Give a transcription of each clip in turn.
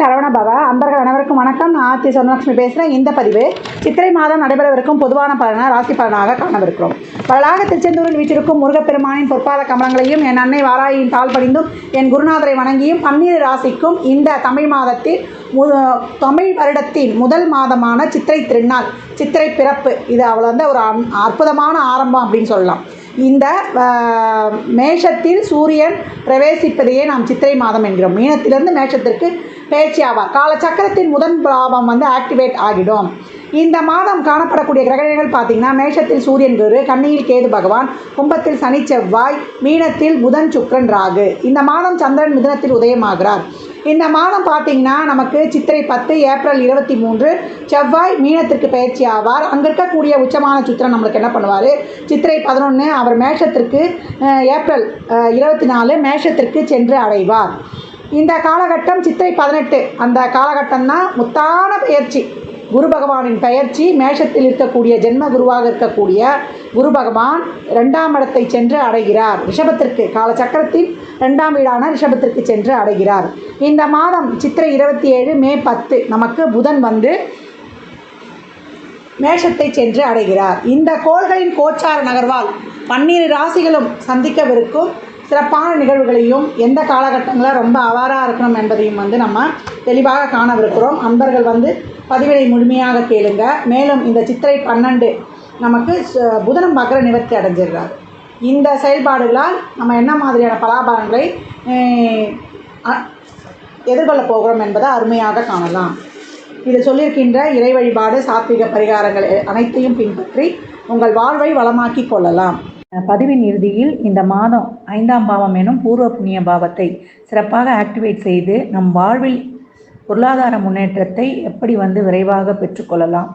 சரவண பவ. அன்பர்கள் அனைவருக்கும் வணக்கம். நான் ஆர்த்தி சொர்ணலட்சுமி பேசுகிறேன். இந்த பதிவு சித்திரை மாதம் நடைபெறவிருக்கும் பொதுவான பலனை ராசி பலனாக காணவிருக்கிறோம். பலனாக திருச்செந்தூரில் வீற்றிருக்கும் முருகப்பெருமானின் பொற்பாத கமலங்களையும் என் அன்னை வாராயின் தாழ் படிந்தும் என் குருநாதரை வணங்கியும் 12 ராசிக்கும் இந்த தமிழ் மாதத்தில் தமிழ் வருடத்தின் முதல் மாதமான சித்திரை திருநாள், சித்திரை பிறப்பு, இது அவள் ஒரு அற்புதமான ஆரம்பம் அப்படின்னு சொல்லலாம். இந்த மேஷத்தில் சூரியன் பிரவேசிப்பதையே நாம் சித்திரை மாதம் என்கிறோம். மீனத்திலிருந்து மேஷத்திற்கு பயிற்சி ஆவார். காலச்சக்கரத்தின் முதல் பாவம் ஆக்டிவேட் ஆகிடும். இந்த மாதம் காணப்படக்கூடிய கிரகங்கள் பார்த்திங்கன்னா, மேஷத்தில் சூரியன் குரு, கன்னியில் கேது பகவான், கும்பத்தில் சனி செவ்வாய், மீனத்தில் புதன் சுக்கிரன் ராகு. இந்த மாதம் சந்திரன் மிதுனத்தில் உதயமாகிறார். இந்த மாதம் பார்த்திங்கன்னா நமக்கு சித்திரை 10, ஏப்ரல் 23 செவ்வாய் மீனத்திற்கு பயிற்சி ஆவார். அங்கே இருக்கக்கூடிய உச்சமான சுத்திரன் நம்மளுக்கு என்ன பண்ணுவார், சித்திரை 11 அவர் மேஷத்திற்கு, ஏப்ரல் 24 மேஷத்திற்கு சென்று அடைவார். இந்த காலகட்டம் சித்திரை 18 அந்த காலகட்டம் தான் முத்தான பயிற்சி, குரு பகவானின் பயிற்சி. மேஷத்தில் இருக்கக்கூடிய ஜென்ம குருவாக இருக்கக்கூடிய குரு பகவான் 2ஆம் இடத்தை சென்று அடைகிறார். ரிஷபத்திற்கு, காலச்சக்கரத்தின் 2ஆம் வீடான ரிஷபத்திற்கு சென்று அடைகிறார். இந்த மாதம் சித்திரை 27 மே 10 நமக்கு புதன் மேஷத்தை சென்று அடைகிறார். இந்த கோள்களின் கோச்சார நகர்வால் 12 ராசிகளும் சந்திக்கவிருக்கும் சிறப்பான நிகழ்வுகளையும் எந்த காலகட்டங்களில் ரொம்ப அவாராக இருக்கணும் என்பதையும் நம்ம தெளிவாக காணவிருக்கிறோம். அன்பர்கள் பதிவினை முழுமையாக கேளுங்க. மேலும் இந்த சித்திரை 12 நமக்கு புதனும் வக்ர நிவர்த்தி அடைஞ்சிடுறார். இந்த செயல்பாடுகளால் நம்ம என்ன மாதிரியான பலாபலன்களை எதிர்கொள்ளப் போகிறோம் என்பதை அருமையாக காணலாம். இதில் சொல்லியிருக்கின்ற இறை வழிபாடு, சாத்விக பரிகாரங்கள் அனைத்தையும் பின்பற்றி உங்கள் வாழ்வை வளமாக்கி கொள்ளலாம். பதிவின் இறுதியில் இந்த மாதம் 5ஆம் பாவம் எனும் பூர்வ புண்ணிய பாவத்தை சிறப்பாக ஆக்டிவேட் செய்து நம் வாழ்வில் பொருளாதார முன்னேற்றத்தை எப்படி விரைவாக பெற்றுக்கொள்ளலாம்,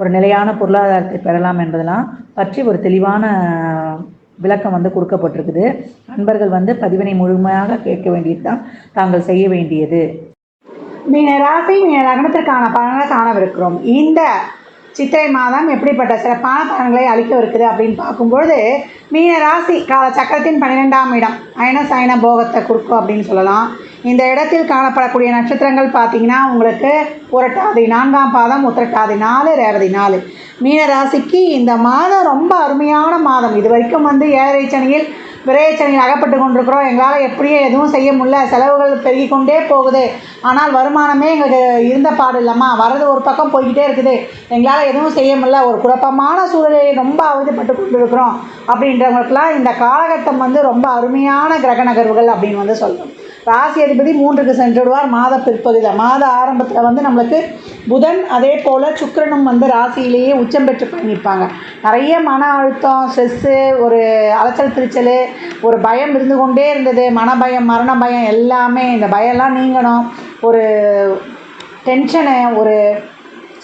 ஒரு நிலையான பொருளாதாரத்தை பெறலாம் என்பதெல்லாம் பற்றி ஒரு தெளிவான விளக்கம் கொடுக்கப்பட்டிருக்குது. நண்பர்கள் பதிவினை முழுமையாக கேட்க வேண்டியது தான் தாங்கள் செய்ய வேண்டியது. மீன ராசி, மீன லக்னத்திற்கான பலன்களை காணவிருக்கிறோம். இந்த சித்திரை மாதம் எப்படிப்பட்ட சிறப்பான பலன்களை அளிக்கவிருக்குது அப்படின்னு பார்க்கும்பொழுது, மீன ராசி காலச்சக்கரத்தின் 12ஆம் இடம் அயன சயன போகத்தை கொடுக்கும் அப்படின்னு சொல்லலாம். இந்த இடத்தில் காணப்படக்கூடிய நட்சத்திரங்கள் பார்த்திங்கன்னா உங்களுக்கு புரட்டாதி 4ஆம் பாதம், உத்திரட்டாதி 4, ரேவதி 4. மீன ராசிக்கு இந்த மாதம் ரொம்ப அருமையான மாதம். இது வரைக்கும் ஏழரை சனியில் விரைச்சனியில் அகப்பட்டு கொண்டிருக்கிறோம். எங்களால் எப்படியே எதுவும் செய்ய முடியல, செலவுகள் பெருகி கொண்டே போகுது, ஆனால் வருமானமே எங்களுக்கு இருந்த பாடு இல்லைம்மா, வர்றது ஒரு பக்கம் போய்கிட்டே இருக்குது, எங்களால் எதுவும் செய்ய முடியல, ஒரு குழப்பமான சூழ்நிலையை ரொம்ப அவதிப்பட்டு கொண்டு இருக்கிறோம் அப்படின்றவங்களுக்கெல்லாம் இந்த காலகட்டம் ரொம்ப அருமையான கிரக நகர்வுகள் அப்படின்னு சொல்லணும். ராசி அதிபதி 3க்கு சென்று விடுவார் மாத பிற்பகுதியில். மாத ஆரம்பத்தில் நம்மளுக்கு புதன், அதே போல் சுக்கிரனும் ராசியிலேயே உச்சம் பெற்று பயணிப்பாங்க. நிறைய மன அழுத்தம், ஸ்ட்ரெஸ்ஸு, ஒரு அலைச்சல் திருச்சல், ஒரு பயம் இருந்து கொண்டே இருந்தது, மனபயம், மரண பயம் எல்லாமே. இந்த பயம்லாம் நீங்கணும். ஒரு டென்ஷனு, ஒரு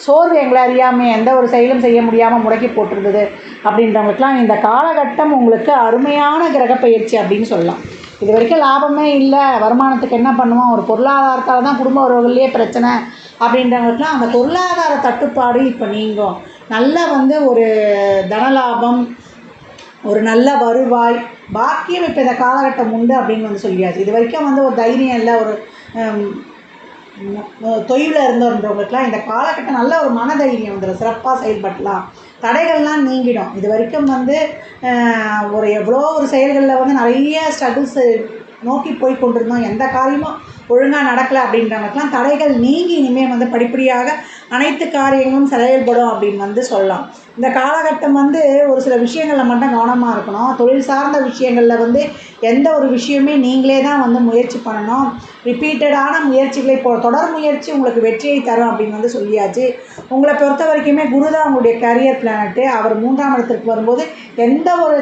சோர்வு எங்களை அறியாமல் எந்த ஒரு செயலும் செய்ய முடியாமல் முடக்கி போட்டிருந்தது அப்படின்றவங்களுக்குலாம் இந்த காலகட்டம் உங்களுக்கு அருமையான கிரக பயிற்சி அப்படின்னு சொல்லலாம். இது வரைக்கும் லாபமே இல்லை, வருமானத்துக்கு என்ன பண்ணுவோம், ஒரு பொருளாதாரத்தால் தான் குடும்ப உறவுகள்லேயே பிரச்சனை அப்படின்றவங்களுக்குலாம் அந்த பொருளாதார தட்டுப்பாடு இப்போ நீங்கும். நல்ல ஒரு தனலாபம், ஒரு நல்ல வருவாய், பாக்கியம் இப்போ இந்த காலகட்டம் உண்டு அப்படின்னு சொல்லியாச்சு. இது வரைக்கும் ஒரு தைரியம் இல்லை, ஒரு தொழிலில் இருந்தவங்களுக்குலாம் இந்த காலகட்டம் நல்ல ஒரு மனதைரியம் வந்துடும், சிறப்பாக செயல்படலாம், தடைகள்லாம் நீங்கிடும். இது வரைக்கும் ஒரு எவ்வளோ ஒரு செயல்களில் நிறைய ஸ்ட்ரகிள்ஸு நோக்கி போய் கொண்டிருந்தோம், எந்த காரியமும் ஒழுங்காக நடக்கலை அப்படின்றவங்களுக்குலாம் தடைகள் நீங்கி இனிமேல் படிப்படியாக அனைத்து காரியங்களும் செயல்படும் அப்படின்னு சொல்லலாம். இந்த காலகட்டம் ஒரு சில விஷயங்களில் மட்டும் கவனமாக இருக்கணும். தொழில் சார்ந்த விஷயங்களில் எந்த ஒரு விஷயமே நீங்களே தான் முயற்சி பண்ணணும். ரிப்பீட்டடான முயற்சிகளை தொடர் முயற்சி உங்களுக்கு வெற்றியை தரும் அப்படின்னு சொல்லியாச்சு. உங்களை பொறுத்த வரைக்குமே குரு தான் உங்களுடைய கரியர் பிளானட்டு. அவர் 3ஆம் இடத்திற்கு வரும்போது எந்த ஒரு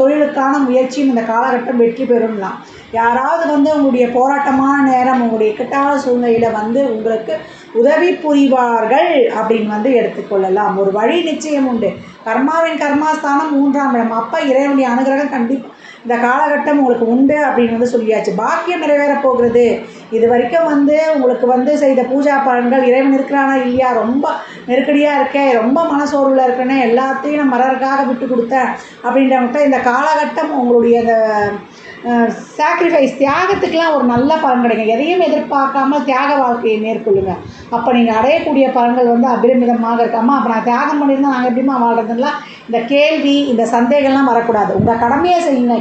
தொழிலுக்கான முயற்சியும் இந்த காலகட்டம் வெற்றி பெறும்லாம். யாராவது உங்களுடைய போராட்டமான நேரம், உங்களுடைய இக்கட்டான சூழ்நிலையில் உங்களுக்கு உதவி புரிவார்கள் அப்படின்னு எடுத்துக்கொள்ளலாம். ஒரு வழி நிச்சயம் உண்டு. கர்மாவின் கர்மாஸ்தானம் 3ஆம் இடம். அப்போ இறைவனுடைய அனுகிரகம் கண்டிப்பாக இந்த காலகட்டம் உங்களுக்கு உண்டு அப்படின்னு சொல்லியாச்சு. பாக்கியம் நிறைவேறப் போகிறது. இது வரைக்கும் உங்களுக்கு செய்த பூஜா பலன்கள், இறைவன் இருக்கிறானா இல்லையா, ரொம்ப நெருக்கடியாக இருக்கேன், ரொம்ப மனசோர்வில் இருக்கேன்னு எல்லாத்தையும் நான் மரருக்காக விட்டு கொடுத்தேன் அப்படின்றவங்கள்ட்ட இந்த காலகட்டம் உங்களுடைய அந்த சாக்ரிஃபைஸ் தியாகத்துக்கெலாம் ஒரு நல்ல பலன் கிடைக்கும். எதையும் எதிர்பார்க்காமல் தியாக வாழ்க்கையை மேற்கொள்ளுங்கள். அப்போ நீங்கள் அடையக்கூடிய பலன்கள் வந்து அபரிமிதமாக இருக்காமல், அப்போ நான் தியாகம் பண்ணியிருந்தால் நாங்கள் எப்படிமா வாழ்கிறதுலாம் இந்த கேள்வி, இந்த சந்தேகம்லாம் வரக்கூடாது. உங்கள் கடமையை செய்யுங்க.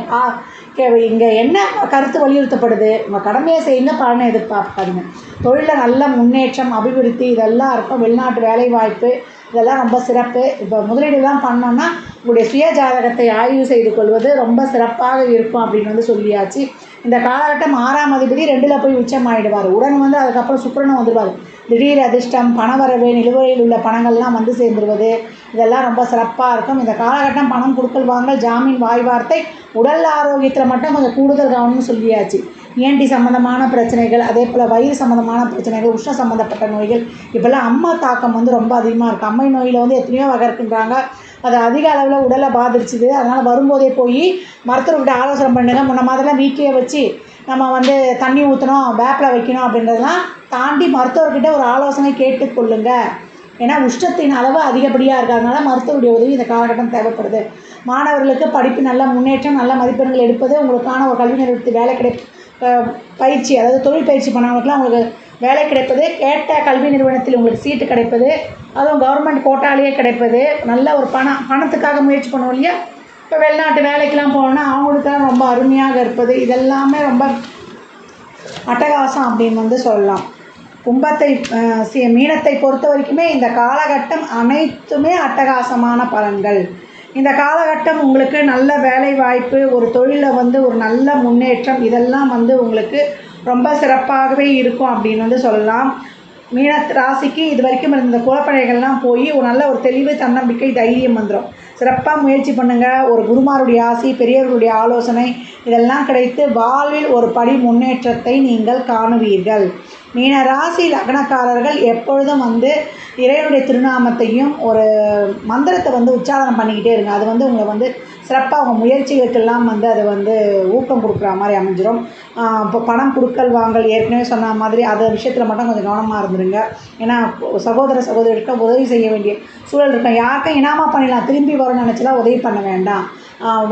இங்கே என்ன கருத்து வலியுறுத்தப்படுது, உங்கள் கடமையை செய்யுங்க, பலனை எதிர்பார்க்காதீங்க. தொழிலில் நல்ல முன்னேற்றம், அபிவிருத்தி இதெல்லாம் இருக்கும். வெளிநாட்டு வேலைவாய்ப்பு இதெல்லாம் ரொம்ப சிறப்பு. இப்போ முதலீடுலாம் பண்ணோன்னா உங்களுடைய சுய ஜாதகத்தை ஆய்வு செய்து கொள்வது ரொம்ப சிறப்பாக இருக்கும் அப்படின்னு வந்து சொல்லியாச்சு. இந்த காலகட்டம் 6ஆம் அதிபதி 2ல் போய் உச்சமாயிடுவார். உடன் வந்து அதுக்கப்புறம் சுக்கிரனும் வந்துடுவார். திடீர் அதிர்ஷ்டம், பணவரவு, நிலுவையில் உள்ள பணங்கள்லாம் வந்து சேர்ந்துருவது இதெல்லாம் ரொம்ப சிறப்பாக இருக்கும். இந்த காலகட்டம் பணம் கொடுக்கல் வாங்கல், ஜாமீன், வாய் வார்த்தை, உடல் ஆரோக்கியத்தில் மட்டும் கொஞ்சம் கூடுதல் கவனம்னு சொல்லியாச்சு. ENT சம்மந்தமான பிரச்சனைகள், அதே போல் வயிறு சம்மந்தமான பிரச்சனைகள், உஷ்ண சம்மந்தப்பட்ட நோய்கள், இப்போல்லாம் அம்மா தாக்கம் வந்து ரொம்ப அதிகமாக இருக்குது. அம்மை நோயில் வந்து எத்தனையோ வகை இருக்குன்றாங்க. அது அதிக அளவில் உடலை பாதிச்சுது. அதனால் வரும்போதே போய் மருத்துவர்கிட்ட ஆலோசனை பண்ணுங்கள். முன்ன மாதிரிலாம் வீட்டிலே வச்சு நம்ம வந்து தண்ணி ஊற்றணும், வேப்பில் வைக்கணும் அப்படின்றதெல்லாம் தாண்டி மருத்துவர்கிட்ட ஒரு ஆலோசனை கேட்டுக்கொள்ளுங்க. ஏன்னா உஷ்ணத்தின் அளவு அதிகப்படியாக இருக்கிறதுனால மருத்துவருடைய உதவி இந்த காலகட்டம் தேவைப்படுது. மாணவர்களுக்கு படிப்பு நல்ல முன்னேற்றம், நல்ல மதிப்பெண்கள் எடுப்பது, உங்களுக்கான ஒரு கல்வி நிறுவனத்தில் வேலை பயிற்சி, அதாவது தொழில் பயிற்சி பண்ணவங்களுக்குலாம் உங்களுக்கு வேலை கிடைப்பது, கேட்ட கல்வி நிறுவனத்தில் உங்களுக்கு சீட்டு கிடைப்பது, அதுவும் கவர்மெண்ட் கோட்டாலேயே கிடைப்பது, நல்ல ஒரு பணத்துக்காக முயற்சி பண்ணுவோம் இல்லையா, இப்போ வெளிநாட்டு வேலைக்கெலாம் போனோன்னா அவங்களுக்கெல்லாம் ரொம்ப அருமையாக இருப்பது, இதெல்லாமே ரொம்ப அட்டகாசம் அப்படின்னு வந்து சொல்லலாம். மீனத்தை பொறுத்த வரைக்குமே இந்த காலகட்டம் அனைத்துமே அட்டகாசமான பலன்கள். இந்த காலகட்டம் உங்களுக்கு நல்ல வேலை வாய்ப்பு, ஒரு தொழிலில் வந்து ஒரு நல்ல முன்னேற்றம் இதெல்லாம் வந்து உங்களுக்கு ரொம்ப சிறப்பாகவே இருக்கும் அப்படின்னு வந்து சொல்லலாம். மீன ராசிக்கு இது வரைக்கும் இருந்த குழப்படைகள்லாம் போய் ஒரு நல்ல ஒரு தெளிவு, தன்னம்பிக்கை, தைரியம் வந்துடும். சிறப்பாக முயற்சி பண்ணுங்கள். ஒரு குருமாருடைய ஆசி, பெரியவர்களுடைய ஆலோசனை இதெல்லாம் கிடைத்து வாழ்வில் ஒரு படி முன்னேற்றத்தை நீங்கள் காணுவீர்கள். மீன ராசி லக்னக்காரர்கள் எப்பொழுதும் வந்து இறைவனுடைய திருநாமத்தையும் ஒரு மந்திரத்தை வந்து உச்சாரணம் பண்ணிக்கிட்டே இருங்க. அது வந்து உங்களை வந்து சிறப்பாக உங்கள் முயற்சிகளுக்கெல்லாம் வந்து அதை வந்து ஊக்கம் கொடுக்குற மாதிரி அமைஞ்சிடும். இப்போ பணம் கொடுக்கல் வாங்கல் ஏற்கனவே சொன்ன மாதிரி அது விஷயத்தில் மட்டும் கொஞ்சம் கவனமாக இருந்துருங்க. ஏன்னா சகோதர சகோதரிகளுக்கு உதவி செய்ய வேண்டிய சூழல் இருக்கும். யாருக்கும் இனாமா பண்ணிடலாம், திரும்பி வரும்னு நினச்சலாம் உதவி பண்ண வேண்டாம்.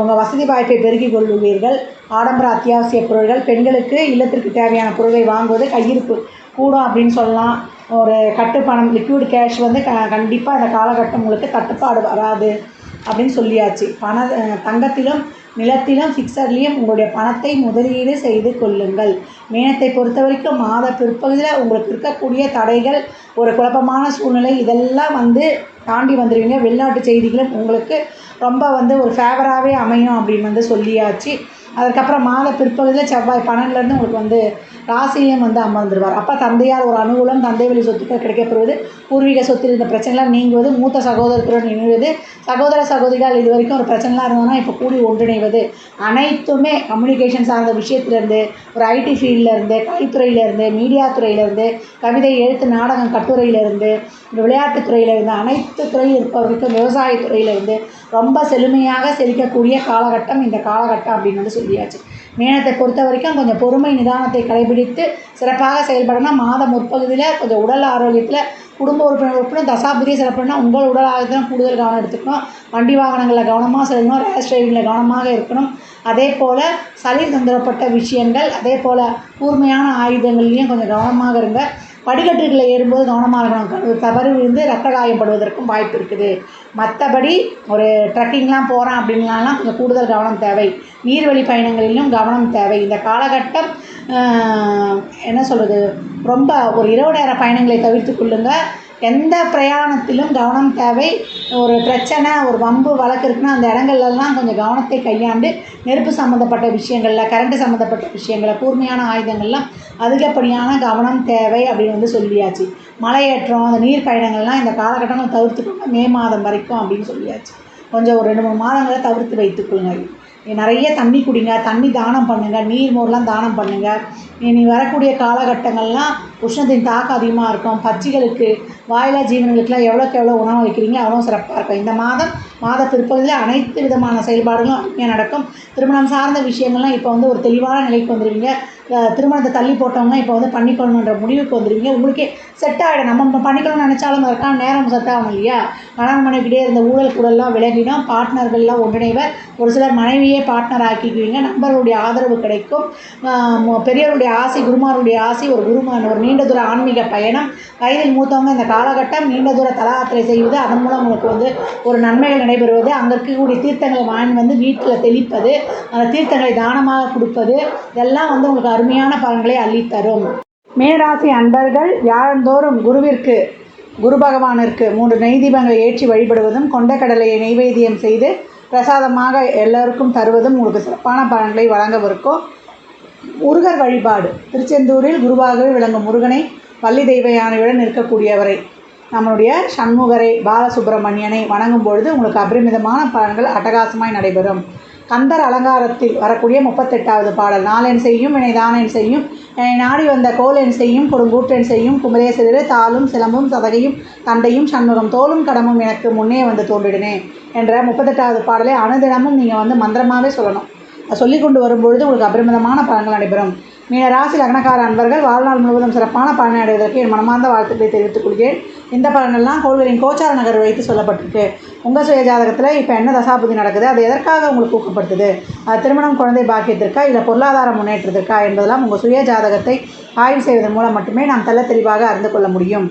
உங்கள் வசதி வாய்ப்பை பெருக்கிக் கொள்வீர்கள். ஆடம்பர அத்தியாவசிய பொருட்கள், பெண்களுக்கு இல்லத்திற்கு தேவையான பொருளை வாங்குவது கையிருப்பு கூடும் அப்படின்னு சொல்லலாம். ஒரு கட்டுப்பணம், லிக்விட் கேஷ் வந்து கண்டிப்பாக இந்த காலகட்டம் உங்களுக்கு தட்டுப்பாடு வராது அப்படின்னு சொல்லியாச்சு. தங்கத்திலும் நிலத்திலும் ஃபிக்ஸட்லேயும் உங்களுடைய பணத்தை முதலீடு செய்து கொள்ளுங்கள். மீனத்தை பொறுத்த வரைக்கும் மாத பிற்பகுதியில் உங்களுக்கு இருக்கக்கூடிய தடைகள், ஒரு குழப்பமான சூழ்நிலை இதெல்லாம் வந்து தாண்டி வந்துடுவீங்க. வெளிநாட்டு செய்திகளும் உங்களுக்கு ரொம்ப வந்து ஒரு ஃபேவராகவே அமையும் அப்படின்னு வந்து சொல்லியாச்சு. அதுக்கப்புறம் மாத பிற்பகுதியில் செவ்வாய் 12லேருந்து உங்களுக்கு வந்து ராசியும் வந்து அமர்ந்துடுவார். அப்போ தந்தையால் ஒரு அனுகூலம், தந்தை வழி சொத்துக்கள் கிடைக்கப்பெறுவது, பூர்வீக சொத்தில் இருந்த பிரச்சனைலாம் நீங்குவது, மூத்த சகோதரத்துடன் இணைவது, சகோதர சகோதரிகள் இது வரைக்கும் ஒரு பிரச்சனைலாம் இருந்ததுன்னா இப்போ கூடி ஒன்றிணைவது, அனைத்துமே கம்யூனிகேஷன் சார்ந்த விஷயத்துலேருந்து, ஒரு ஐடி ஃபீல்டிலேருந்து, கலைத்துறையிலேருந்து, மீடியா துறையிலேருந்து, கவிதை, எழுத்து, நாடகம், கட்டுரையிலேருந்து, விளையாட்டுத் துறையிலேருந்து, அனைத்து துறையில் இருப்பவர்களுக்கு, விவசாயத்துறையிலேருந்து ரொம்ப செழுமையாக செழிக்கக்கூடிய காலகட்டம் இந்த காலகட்டம் அப்படின்னு வந்து சொல்லியாச்சு. மீனத்தை பொறுத்த வரைக்கும் கொஞ்சம் பொறுமை, நிதானத்தை கடைபிடித்து சிறப்பாக செயல்படணும். மாத முற்பகுதியில் கொஞ்சம் உடல் ஆரோக்கியத்தில் குடும்ப உறுப்பினர் தசாபுதியை சிறப்புனா உங்கள் உடல் ஆரோக்கியத்தில் கூடுதல் கவனம் எடுத்துக்கணும். வண்டி வாகனங்களில் கவனமாக செல்லணும். ரேஷ் டிரைவிங்கில் கவனமாக இருக்கணும். அதே போல் சளி தந்திரப்பட்ட விஷயங்கள், அதே போல் கூர்மையான ஆயுதங்கள்லேயும் கொஞ்சம் கவனமாக இருங்க. படிக்கட்டுகளை ஏறும்போது கவனமாக இருக்கணும். தவறு விழுந்து ரத்த காயப்படுவதற்கும் வாய்ப்பு இருக்குது. மற்றபடி ஒரு ட்ரெக்கிங்லாம் போகிறோம் அப்படின்லாம் கொஞ்சம் கூடுதல் கவனம் தேவை. நீர்வழி பயணங்களிலும் கவனம் தேவை. இந்த காலகட்டம் என்ன சொல்கிறது, ரொம்ப ஒரு இரவு நேர பயணங்களை தவிர்த்து கொள்ளுங்கள். எந்த பிரயாணத்திலும் கவனம் தேவை. ஒரு பிரச்சனை, ஒரு வம்பு வழக்கு இருக்குன்னா அந்த இடங்கள்லாம் கொஞ்சம் கவனத்தை கையாண்டு நெருப்பு சம்மந்தப்பட்ட விஷயங்களில், கரண்ட்டு சம்மந்தப்பட்ட விஷயங்களில், கூர்மையான ஆயுதங்கள்லாம் அதிகப்படியான கவனம் தேவை அப்படின்னு வந்து சொல்லியாச்சு. மலையேற்றம், அந்த நீர் பயணங்கள்லாம் இந்த காலகட்டங்கள் தவிர்த்துக்கோங்க. மே மாதம் வரைக்கும் அப்படின்னு சொல்லியாச்சு. கொஞ்சம் ஒரு 2-3 மாதங்களை தவிர்த்து வைத்துக்கொள்ளுங்க. நிறைய தண்ணி குடிங்க, தண்ணி தானம் பண்ணுங்கள், நீர் மோர்லாம் தானம் பண்ணுங்கள். இனி வரக்கூடிய காலகட்டங்கள்லாம் உஷ்ணத்தின் தாக்கம் அதிகமாக இருக்கும். பட்சிகளுக்கு, வாயிலா ஜீவன்களுக்கெல்லாம் எவ்வளோக்கு எவ்வளோ உணவு வைக்கிறீங்க அவ்வளோ சிறப்பாக இருக்கும். இந்த மாதம் மாத பிற்பகுதியில் அனைத்து விதமான செயல்பாடுகளும் அருமையாக நடக்கும். திருமணம் சார்ந்த விஷயங்கள்லாம் இப்போ வந்து ஒரு தெளிவான நிலைக்கு வந்துடுவீங்க. திருமணத்தை தள்ளி போட்டவங்க இப்போ வந்து பண்ணிக்கொள்ளணுன்ற முடிவுக்கு வந்துடுவீங்க. உங்களுக்கே செட் ஆகிடும். நம்ம பண்ணிக்கணும்னு நினச்சாலும் அதற்கான நேரம் செட் ஆகணும் இல்லையா? கணவன் மனைவிக்கிட்டே இருந்த ஊழல் கூடலாம் விலகிடும். பார்ட்னர்கள்லாம் ஒன்றிணைவர். ஒரு சிலர் மனைவியே பார்ட்னர் ஆக்கிக்குவீங்க. நண்பர்களுடைய ஆதரவு கிடைக்கும். பெரியவருடைய ஆசை, குருமாருடைய ஆசை, ஒரு நீண்ட தூர ஆன்மீக பயணம். வயதில் மூத்தவங்க இந்த காலகட்டம் நீண்ட தூர தல யாத்திரை செய்வது, அதன் மூலம் உங்களுக்கு வந்து ஒரு நன்மைகள் நடைபெறுவது, அங்கே இருக்கக்கூடிய தீர்த்தங்களை வாங்கி வந்து வீட்டில் தெளிப்பது, அந்த தீர்த்தங்களை தானமாக கொடுப்பது, இதெல்லாம் வந்து உங்களுக்கு அருமையான பலன்களை அள்ளித்தரும். மேராசி அன்பர்கள் வியாழந்தோறும் குரு பகவானிற்கு 3 நெய் தீபங்களை ஏற்றி வழிபடுவதும், கொண்டைக்கடலையை நெய்வேத்தியம் செய்து பிரசாதமாக எல்லோருக்கும் தருவதும் உங்களுக்கு சிறப்பான பலன்களை வழங்கவிருக்கும். முருகர் வழிபாடு. திருச்செந்தூரில் குருவாகவே விளங்கும் முருகனை, வள்ளி தெய்வ யானையுடன் இருக்கக்கூடியவரை, நம்மளுடைய சண்முகரை, பாலசுப்பிரமணியனை வணங்கும் பொழுது உங்களுக்கு அபரிமிதமான பலன்கள் அட்டகாசமாய் நடைபெறும். கந்தர் அலங்காரத்தில் வரக்கூடிய 38வது பாடல். நாளென் செய்யும் வினை தானென் செய்யும், என்னை நாடி வந்த கோலென் செய்யும், கொடுங்கூற்றென் செய்யும், குமரேசரிரு தாளும் சிலம்பும் சதகையும் தண்டையும் சண்முகம் தோளும் கடமும் எனக்கு முன்னே வந்து தோன்றிடுனே என்ற 38வது பாடலை அனுதினமும் நீங்கள் வந்து மந்திரமாகவே சொல்லணும். சொல்லிக் கொண்டு வரும்பொழுது உங்களுக்கு அபரிமிதமான பலன்கள் நடைபெறும். மீன ராசி லக்னக்கார அன்பர்கள் வாழ்நாள் முழுவதும் சிறப்பான பலனை அடைவதற்கு என் மனமார்ந்த வாழ்த்துக்களை தெரிவித்துக் கொள்கிறேன். இந்த பலனெல்லாம் கோள்களின் கோச்சார நகர் வைத்து சொல்லப்பட்டிருக்கு. உங்கள் சுய ஜாதகத்தில் இப்போ என்ன தசாபுதி நடக்குது, அது எதற்காக உங்களுக்கு ஊக்கப்படுத்துது, அது திருமணம், குழந்தை பாக்கியத்திற்கா இல்லை பொருளாதார முன்னேற்றத்திற்கா என்பதெல்லாம் உங்கள் சுய ஜாதகத்தை ஆய்வு செய்வதன் மூலம் மட்டுமே நாம் தெளிவாக அறிந்து கொள்ள முடியும்.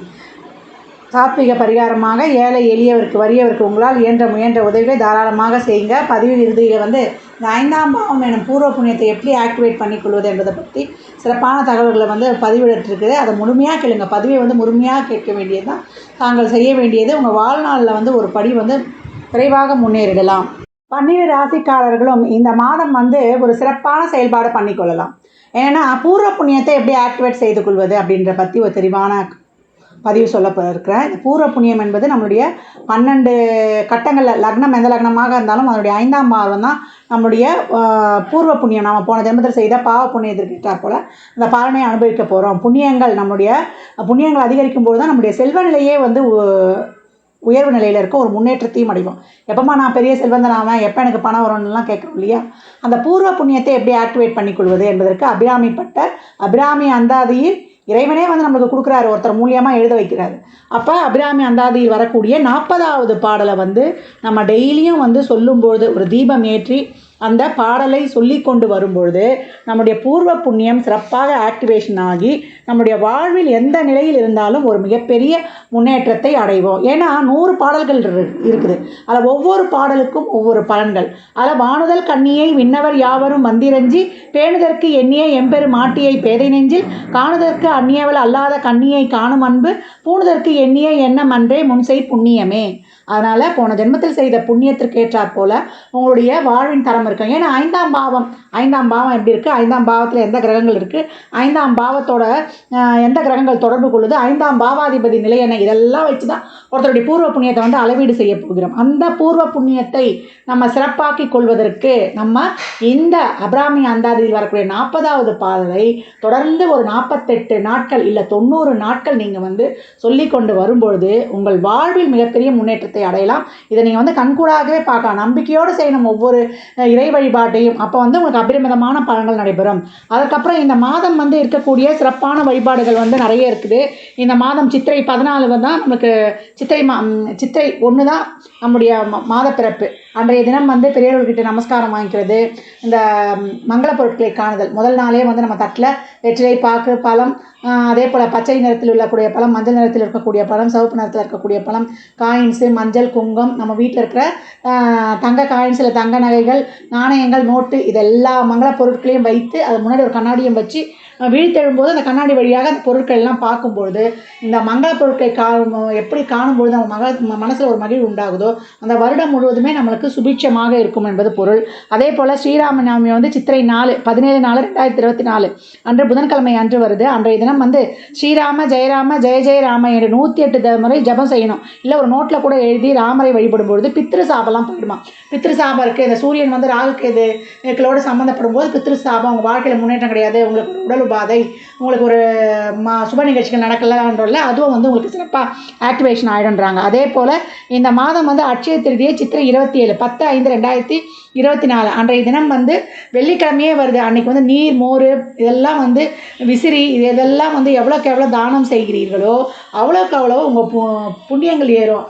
சாத்விக பரிகாரமாக ஏழை எளியவருக்கு வறியவருக்கு உங்களால் முயன்ற உதவிகளை தாராளமாக செய்யுங்க. பதிவில் இறுதியில் வந்து இந்த 5ஆம் பாவம் எனும் பூர்வ புண்ணியத்தை எப்படி ஆக்டிவேட் பண்ணிக்கொள்வது என்பதை பற்றி சிறப்பான தகவல்களை வந்து பதிவிடட்டிருக்குது. அதை முழுமையாக கேளுங்க. பதிவை வந்து முழுமையாக கேட்க வேண்டியது தான் தாங்கள் செய்ய வேண்டியது. உங்கள் வாழ்நாளில் வந்து ஒரு படி வந்து விரைவாக முன்னேறிடலாம். 12 ராசிக்காரர்களும் இந்த மாதம் வந்து ஒரு சிறப்பான செயல்பாடு பண்ணிக்கொள்ளலாம். ஏன்னா பூர்வ புண்ணியத்தை எப்படி ஆக்டிவேட் செய்து கொள்வது அப்படின்ற பற்றி ஒரு தெளிவான பதிவு சொல்லப்பட்டிருக்கிறேன். இந்த பூர்வ புண்ணியம் என்பது நம்மளுடைய 12 கட்டங்களில், லக்னம் எந்த லக்னமாக இருந்தாலும் அதனுடைய 5ஆம் பாவம் தான் நம்முடைய பூர்வ புண்ணியம். நம்ம போன ஜென்மத்தில் செய்த பாவ புண்ணியத்திற்கு ஏற்றாற் போல் இந்த பலனை அனுபவிக்க போகிறோம். நம்முடைய புண்ணியங்கள் அதிகரிக்கும் போது தான் நம்முடைய செல்வ நிலையே வந்து உயர்வு நிலையில் இருக்க ஒரு முன்னேற்றத்தையும் அடைவோம். எப்போமா நான் பெரிய செல்வந்தனாவேன், எப்போ எனக்கு பணம் வரும்னுலாம் கேட்குறோம் இல்லையா? அந்த பூர்வ புண்ணியத்தை எப்படி ஆக்டிவேட் பண்ணிக்கொள்வது என்பதற்கு அபிராமி அந்தாதியில் இறைவனே வந்து நம்மளுக்கு கொடுக்குறாரு, ஒருத்தர் மூலியமாக எழுத வைக்கிறாரு. அப்போ அபிராமி அந்தாதியில் வரக்கூடிய 40வது பாடலை வந்து நம்ம டெய்லியும் வந்து சொல்லும்பொழுது, ஒரு தீபம் ஏற்றி அந்த பாடலை சொல்லி கொண்டு வரும்பொழுது நம்முடைய பூர்வ புண்ணியம் சிறப்பாக ஆக்டிவேஷன் ஆகி நம்முடைய வாழ்வில் எந்த நிலையில் இருந்தாலும் ஒரு மிகப்பெரிய முன்னேற்றத்தை அடைவோம். ஏன்னா 100 பாடல்கள் இருக்குது. அதில் ஒவ்வொரு பாடலுக்கும் ஒவ்வொரு பலன்கள். அதில் வானுதல் கண்ணியை விண்ணவர் யாவரும் வந்திரஞ்சி பேணுதற்கு எண்ணிய எம்பெரு மாட்டியை பேதை நெஞ்சில் காணுதற்கு அந்நியவள் அல்லாத கண்ணியை காணும் அன்பு பூணுதற்கு எண்ணிய எண்ணம் அன்றே முன்செய் புண்ணியமே. அதனால் போன ஜென்மத்தில் செய்த புண்ணியத்திற்கு ஏற்றாற் போல் உங்களுடைய வாழ்வின் தரம் இருக்கும். ஏன்னா 5ஆம் பாவம் எப்படி இருக்குது, 5ஆம் பாவத்தில் எந்த கிரகங்கள் இருக்குது, 5ஆம் பாவத்தோட எந்த கிரகங்கள் தொடர்பு கொள்ளுது, 5ஆம் பாவாதிபதி நிலை என்ன, இதெல்லாம் வச்சு தான் ஒருத்தருடைய பூர்வ புண்ணியத்தை வந்து அளவீடு செய்ய போகிறோம். அந்த பூர்வ புண்ணியத்தை நம்ம சிறப்பாக்கி கொள்வதற்கு நம்ம இந்த அபிராமி அந்தாதியில் வரக்கூடிய 40வது பாடலை தொடர்ந்து ஒரு 48 நாட்கள் இல்லை 90 நாட்கள் நீங்கள் வந்து சொல்லி கொண்டு வரும்பொழுது உங்கள் வாழ்வில் மிகப்பெரிய முன்னேற்றத்தை அடையலாம். இதை நீங்கள் வந்து கண்கூடாகவே பார்க்கலாம். நம்பிக்கையோடு செய்யணும் ஒவ்வொரு இறை வழிபாட்டையும். அப்போ வந்து உங்களுக்கு அபரிமிதமான பலன்கள் நடைபெறும். அதுக்கப்புறம் இந்த மாதம் வந்து இருக்கக்கூடிய சிறப்பான வழிபாடுகள் வந்து நிறைய இருக்குது. இந்த மாதம் சித்திரை 14 தான் நமக்கு சித்திரை 1 தான் நம்முடைய மாத பிறப்பு. அன்றைய தினம் வந்து பெரியவர்கிட்ட நமஸ்காரம் வாங்கிக்கிறது, இந்த மங்கள பொருட்களை காணுதல். முதல் நாளே வந்து நம்ம தட்டில் வெற்றிலை, பாக்கு, பழம், அதே போல் பச்சை நிறத்தில் உள்ளக்கூடிய பழம், மஞ்சள் நிறத்தில் இருக்கக்கூடிய பழம், சிவப்பு நிறத்தில் இருக்கக்கூடிய பழம், காயின்ஸு, மஞ்சள், குங்குமம், நம்ம வீட்டில் இருக்கிற தங்க காயின்ஸில் தங்க நகைகள், நாணயங்கள், நோட்டு, இதெல்லா மங்கள பொருட்களையும் வைத்து அது முன்னாடி ஒரு கண்ணாடியும் வச்சு விழித்தெழும்போது அந்த கண்ணாடி வழியாக அந்த பொருட்கள் எல்லாம் பார்க்கும்பொழுது இந்த மங்கள பொருட்களை எப்படி காணும்பொழுது நம்ம மனசில் ஒரு மகிழ்வு உண்டாகுதோ அந்த வருடம் முழுவதுமே நம்மளுக்கு சுபிட்சமாக இருக்கும் என்பது பொருள். அதே போல் ஸ்ரீராம நவமி வந்து சித்திரை 17/4/2024 அன்று புதன்கிழமை அன்று வருது. அன்றைய தினம் வந்து ஸ்ரீராம ஜெயராம ஜெய ஜெய ராம என்று 108 முறை ஜபம் செய்யணும். இல்லை ஒரு நோட்டில் கூட எழுதி ராமரை வழிபடும் பொழுது பித்ரு சாபம்லாம் போயிடுமா. பித்ரு சாபம் இருக்குது. இந்த சூரியன் வந்து ராகுக்கு இதுகளோடு சம்மந்தப்படும் போது பித்ரு சாபம், உங்கள் வாழ்க்கையில் முன்னேற்றம் கிடையாது, உங்களுக்கு உடல் உபாதை, உங்களுக்கு ஒரு சுப நிகழ்ச்சிகள் நடக்கலன்றல அதுவும் வந்து உங்களுக்கு சிறப்பாக ஆக்டிவேஷன் ஆகிடுன்றாங்க. அதே போல் இந்த மாதம் வந்து அட்சய திருதியை சித்திரை 27 10/5/2024 அன்றைய தினம் வந்து வெள்ளிக்கிழமையே வருது. அன்றைக்கி வந்து நீர் மோர் இதெல்லாம் வந்து விசிறி இதெல்லாம் வந்து எவ்வளோக்கு எவ்வளோ தானம் செய்கிறீர்களோ அவ்வளோக்கு அவ்வளோ உங்கள் புண்ணியங்கள் ஏறும்.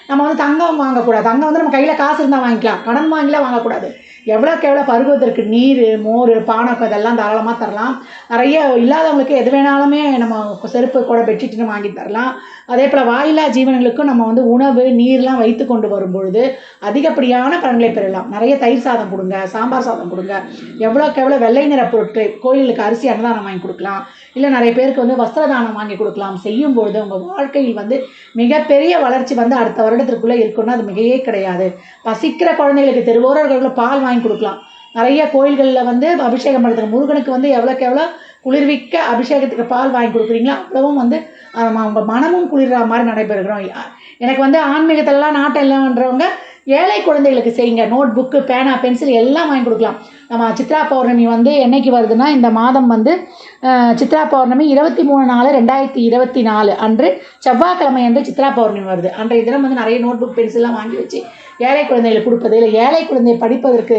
நம்ம வந்து தங்கம் வாங்கக்கூடாது. தங்கம் வந்து நம்ம கையில் காசு இருந்தால் வாங்கிக்கலாம், கடன் வாங்கிலாம் வாங்கக்கூடாது. எவ்வளோக்கு எவ்வளோ பருகுவதற்கு நீர் மோர் பானகம் இதெல்லாம் தாராளமாக தரலாம். நிறைய இல்லாதவங்களுக்கு எது வேணாலுமே நம்ம செருப்பு கூட பெட்ஷீட்டுன்னு வாங்கி தரலாம். அதே போல் வாயில்லா ஜீவனங்களுக்கும் நம்ம வந்து உணவு நீர்லாம் வைத்து கொண்டு வரும்பொழுது அதிகப்படியான பலன்களை பெறலாம். நிறைய தயிர் சாதம் கொடுங்க, சாம்பார் சாதம் கொடுங்க. எவ்வளோக்கு எவ்வளோ வெள்ளை நிற பொருட்கள் கோயிலுக்கு அரிசி அன்னதானம் வாங்கி கொடுக்கலாம், இல்லை நிறைய பேருக்கு வந்து வஸ்திர தானம் வாங்கி கொடுக்கலாம். செய்யும்பொழுது உங்கள் வாழ்க்கையில் வந்து மிகப்பெரிய வளர்ச்சி வந்து அடுத்த வருடத்திற்குள்ளே இருக்குன்னா அது மிகையே கிடையாது. பசிக்கிற குழந்தைகளுக்கு தெருவோரர்களுக்கு பால் வாங்கி கொடுக்கலாம். நிறைய கோயில்களில் வந்து அபிஷேகம் பண்ணுறது முருகனுக்கு வந்து எவ்வளோக்கு எவ்வளோ குளிர்விக்க அபிஷேகத்துக்கு பால் வாங்கி கொடுக்குறீங்களோ அவ்வளவும் வந்து அவங்க மனமும் குளிர்ற மாதிரி நடைபெறுகிறோம். எனக்கு வந்து ஆன்மீகத்திலலாம் நாட்டம் இல்லைன்றவங்க ஏழை குழந்தைகளுக்கு செய்யுங்க. நோட் புக்கு பேனா பென்சில் எல்லாம் வாங்கி கொடுக்கலாம். நம்ம சித்ரா பௌர்ணமி வந்து என்னைக்கு வருதுன்னா இந்த மாதம் வந்து சித்ரா பௌர்ணமி 23/4/2024 அன்று செவ்வாய்க்கிழமை அன்று சித்ரா பௌர்ணமி வருது. அன்றைய தினம் வந்து நிறைய நோட் புக் பென்சில்லாம் வாங்கி வச்சு ஏழை குழந்தைகளுக்கு கொடுப்பது, இல்லை ஏழை குழந்தையை படிப்பதற்கு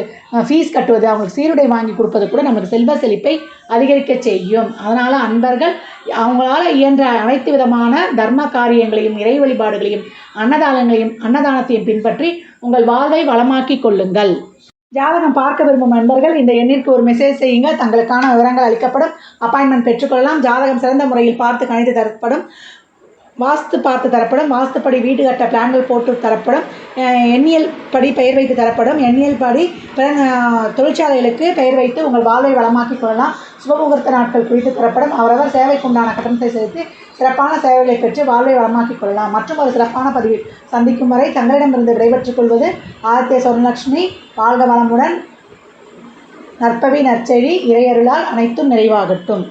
ஃபீஸ் கட்டுவது, அவங்களுக்கு சீருடை வாங்கி கொடுப்பது கூட நமக்கு செல்வ செழிப்பை அதிகரிக்க செய்யும். அதனால் அன்பர்கள் அவங்களால இயன்ற அனைத்து விதமான தர்ம காரியங்களையும் இறை வழிபாடுகளையும் அன்னதானத்தையும் பின்பற்றி உங்கள் வாழ்வை வளமாக்கி கொள்ளுங்கள். ஜாதகம் பார்க்க விரும்பும் நண்பர்கள் இந்த எண்ணிற்கு ஒரு மெசேஜ் செய்யுங்க. தங்களுக்கான விவரங்கள் அளிக்கப்படும். அப்பாயின்மெண்ட் பெற்றுக்கொள்ளலாம். ஜாதகம் சிறந்த முறையில் பார்த்து கணித்து தரப்படும். வாஸ்து பார்த்து தரப்படும். வாஸ்துப்படி வீடு கட்ட பிளான்கள் போட்டு தரப்படும். எண்ணியல் படி பெயர் வைத்து தரப்படும். எண்ணியல் படி தொழிற்சாலைகளுக்கு பெயர் வைத்து உங்கள் வாழ்வை வளமாக்கிக் கொள்ளலாம். சுபமுகூர்த்த நாட்கள் குறித்து தரப்படும். அவரவர் சேவைக்குண்டான கட்டணத்தை செலுத்தி சிறப்பான சேவைகளை பெற்று வாழ்வை வளமாக்கிக் கொள்ளலாம். மற்றும் ஒரு சிறப்பான பதிவில் சந்திக்கும் வரை தங்களிடமிருந்து விடைபெற்றுக் கொள்வது ஆதித்ய சொர்ணலட்சுமி. வாழ்க வளமுடன். நற்பவி நற்செய்தி இறையருளால் அனைத்தும் நிறைவாகட்டும்.